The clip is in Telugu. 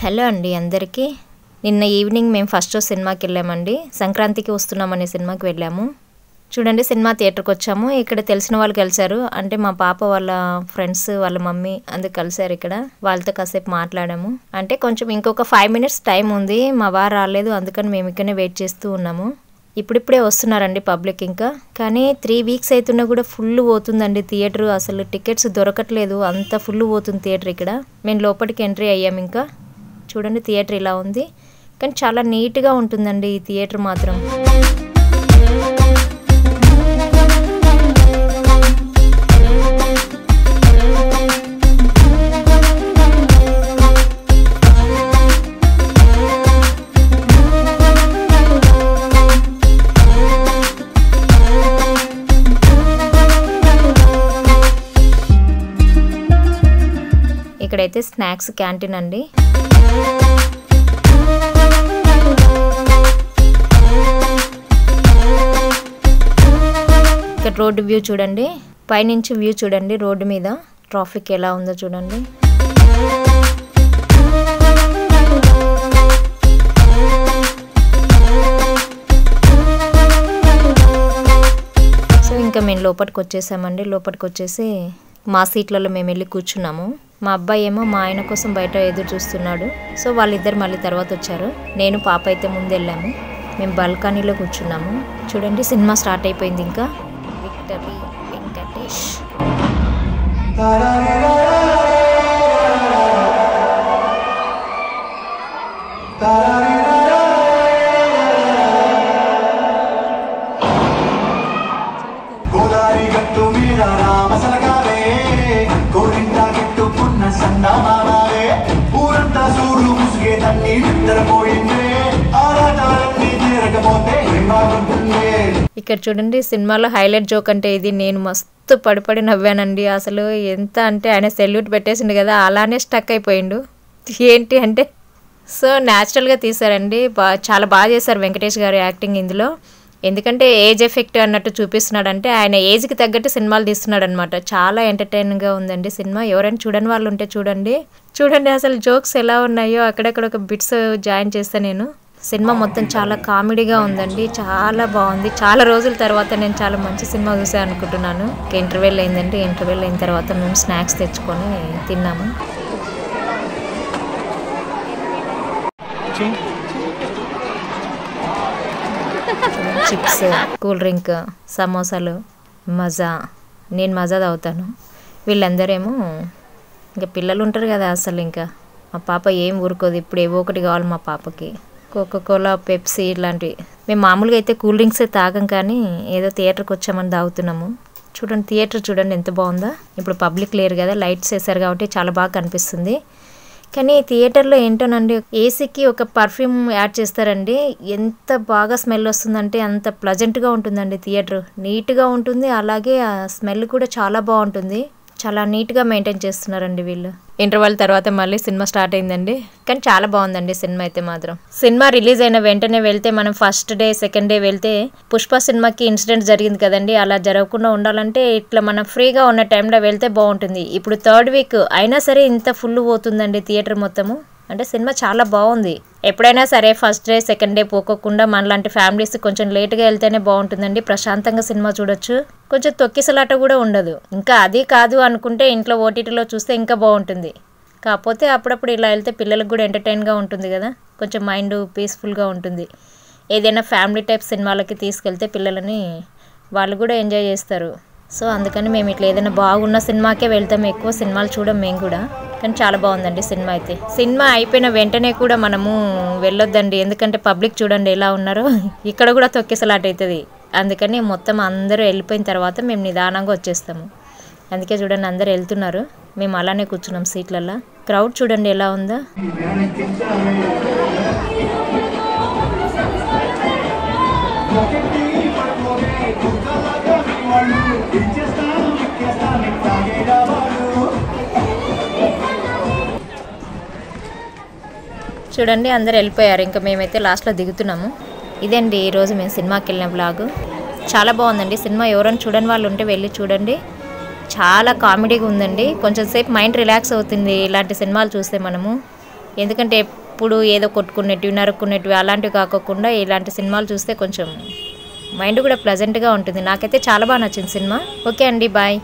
హలో అండి అందరికీ. నిన్న ఈవినింగ్ మేము ఫస్ట్ షో సినిమాకి వెళ్ళామండి. సంక్రాంతికి వస్తున్నామనే సినిమాకి వెళ్ళాము. చూడండి సినిమా థియేటర్కి వచ్చాము. ఇక్కడ తెలిసిన వాళ్ళు కలిశారు, అంటే మా పాప వాళ్ళ ఫ్రెండ్స్ వాళ్ళ మమ్మీ అందుకు కలిశారు. ఇక్కడ వాళ్ళతో కాసేపు మాట్లాడాము. అంటే కొంచెం ఇంకొక 5 minutes టైం ఉంది, మా వారు రాలేదు, అందుకని మేము ఇక్కడనే వెయిట్ చేస్తూ ఉన్నాము. ఇప్పుడిప్పుడే వస్తున్నారండి పబ్లిక్ ఇంకా, కానీ 3 weeks అవుతున్నా కూడా ఫుల్ పోతుందండి థియేటర్. అసలు టికెట్స్ దొరకట్లేదు, అంత ఫుల్ పోతుంది థియేటర్. ఇక్కడ మేము లోపలికి ఎంట్రీ అయ్యాము. ఇంకా చూడండి థియేటర్ ఇలా ఉంది, కానీ చాలా నీట్గా ఉంటుందండి ఈ థియేటర్ మాత్రం. ఇక్కడైతే స్నాక్స్ క్యాంటీన్ అండి. ఇక్కడ రోడ్డు వ్యూ చూడండి, పైనుంచి వ్యూ చూడండి, రోడ్డు మీద ట్రాఫిక్ ఎలా ఉందో చూడండి. సో ఇంకా మేము లోపలికి వచ్చేసామండి. లోపలికి వచ్చేసి మా సీట్లలో మేము వెళ్ళి కూర్చున్నాము. మా అబ్బాయి ఏమో మా ఆయన కోసం బయట ఎదురు చూస్తున్నాడు. సో వాళ్ళిద్దరు మళ్ళీ తర్వాత వచ్చారు. నేను పాప అయితే ముందు వెళ్ళాము. మేము బాల్కనీలో కూర్చున్నాము. చూడండి సినిమా స్టార్ట్ అయిపోయింది. ఇంకా విక్టరీ వెంకటేష్. ఇక్కడ చూడండి సినిమాలో హైలైట్ జోక్ అంటే ఇది. నేను మస్తు పడిపడి నవ్వానండి. అసలు ఎంత అంటే ఆయన సెల్యూట్ పెట్టేసిండు కదా, అలానే స్టక్ అయిపోయిండు. ఏంటి అంటే సో న్యాచురల్గా తీశారండి. చాలా బాగా చేశారు వెంకటేష్ గారు యాక్టింగ్ ఇందులో. ఎందుకంటే ఏజ్ ఎఫెక్ట్ అన్నట్టు చూపిస్తున్నాడు, అంటే ఆయన ఏజ్కి తగ్గట్టు సినిమాలు తీస్తున్నాడు అనమాట. చాలా ఎంటర్టైన్గా ఉందండి సినిమా. ఎవరైనా చూడని వాళ్ళు ఉంటే చూడండి. చూడండి అసలు జోక్స్ ఎలా ఉన్నాయో, అక్కడక్కడ ఒక బిట్స్ జాయిన్ చేస్తాను నేను. సినిమా మొత్తం చాలా కామెడీగా ఉందండి, చాలా బాగుంది. చాలా రోజుల తర్వాత నేను చాలా మంచి సినిమా చూసాను అనుకుంటున్నాను. ఇంటర్వెల్ అయిందండి. ఇంటర్వెల్ అయిన తర్వాత మేము స్నాక్స్ తెచ్చుకొని తిన్నాము. చిప్స్, కూల్ డ్రింక్, సమోసాలు, మజా. నేను మజా తాగుతాను. వీళ్ళందరేమో ఇంకా పిల్లలు ఉంటారు కదా, అసలు ఇంకా మా పాప ఏం ఊరుకోదు. ఇప్పుడు ఏవో ఒకటి కావాలి మా పాపకి. కోకోకోలా, పెప్సీ ఇలాంటివి. మేము మామూలుగా అయితే కూల్ డ్రింక్సే తాగం, కానీ ఏదో థియేటర్కి వచ్చామని తాగుతున్నాము. చూడండి థియేటర్ చూడండి ఎంత బాగుందో. ఇప్పుడు పబ్లిక్ లేరు కదా, లైట్స్ వేసారు కాబట్టి చాలా బాగా కనిపిస్తుంది. కానీ థియేటర్లో ఏంటోనండి, ఏసీకి ఒక పర్ఫ్యూమ్ యాడ్ చేస్తారండి. ఎంత బాగా స్మెల్ వస్తుందంటే అంత ప్లజెంట్గా ఉంటుందండి థియేటర్. నీట్గా ఉంటుంది, అలాగే ఆ స్మెల్ కూడా చాలా బాగుంటుంది. చాలా నీట్గా మెయింటైన్ చేస్తున్నారండి వీళ్ళు. ఇంటర్వెల్ తర్వాత మళ్ళీ సినిమా స్టార్ట్ అయిందండి. కానీ చాలా బాగుందండి సినిమా అయితే మాత్రం. సినిమా రిలీజ్ అయిన వెంటనే వెళ్తే, మనం ఫస్ట్ డే సెకండ్ డే వెళ్తే పుష్ప సినిమాకి ఇన్సిడెంట్ జరిగింది కదండి, అలా జరగకుండా ఉండాలంటే ఇట్లా మనం ఫ్రీగా ఉన్న టైంలో వెళ్తే బాగుంటుంది. ఇప్పుడు 3rd week అయినా సరే ఇంత ఫుల్ పోతుందండి థియేటర్ మొత్తము. అంటే సినిమా చాలా బాగుంది. ఎప్పుడైనా సరే ఫస్ట్ డే సెకండ్ డే పోకోకుండా మనలాంటి ఫ్యామిలీస్ కొంచెం లేట్గా వెళ్తేనే బాగుంటుందండి. ప్రశాంతంగా సినిమా చూడొచ్చు, కొంచెం తొక్కిసలాట కూడా ఉండదు. ఇంకా అది కాదు అనుకుంటే ఇంట్లో ఓటీటీలో చూస్తే ఇంకా బాగుంటుంది. కాకపోతే అప్పుడప్పుడు ఇలా వెళ్తే పిల్లలకు కూడా ఎంటర్టైన్గా ఉంటుంది కదా, కొంచెం మైండ్ పీస్ఫుల్గా ఉంటుంది. ఏదైనా ఫ్యామిలీ టైప్ సినిమాలకి తీసుకెళ్తే పిల్లలని వాళ్ళు కూడా ఎంజాయ్ చేస్తారు. సో అందుకని మేము ఇట్లా ఏదైనా బాగున్న సినిమాకే వెళ్తాము. ఎక్కువ సినిమాలు చూడం మేము కూడా. కానీ చాలా బాగుందండి సినిమా అయితే. సినిమా అయిపోయిన వెంటనే కూడా మనము వెళ్ళొద్దండి, ఎందుకంటే పబ్లిక్ చూడండి ఎలా ఉన్నారో. ఇక్కడ కూడా తొక్కేసలాట అవుతుంది. అందుకని మొత్తం అందరూ వెళ్ళిపోయిన తర్వాత మేము నిదానంగా వచ్చేస్తాము. అందుకే చూడండి అందరు వెళ్తున్నారు, మేము అలానే కూర్చున్నాం సీట్లలో. క్రౌడ్ చూడండి ఎలా ఉందో. చూడండి అందరు వెళ్ళిపోయారు. ఇంకా మేమైతే లాస్ట్లో దిగుతున్నాము. ఇదండి ఈరోజు మేము సినిమాకి వెళ్ళిన వ్లాగ్. చాలా బాగుందండి సినిమా. ఎవరైనా చూడని వాళ్ళు ఉంటే వెళ్ళి చూడండి. చాలా కామెడీగా ఉందండి. కొంచెం సేపు మైండ్ రిలాక్స్ అవుతుంది ఇలాంటి సినిమాలు చూస్తే మనము. ఎందుకంటే ఎప్పుడు ఏదో కొట్టుకునేటివి నరుక్కునేటివి అలాంటివి కాకోకుండా ఇలాంటి సినిమాలు చూస్తే కొంచెం మైండ్ కూడా ప్లెజెంట్గా ఉంటుంది. నాకైతే చాలా బాగా నచ్చింది సినిమా. ఓకే అండి, బాయ్.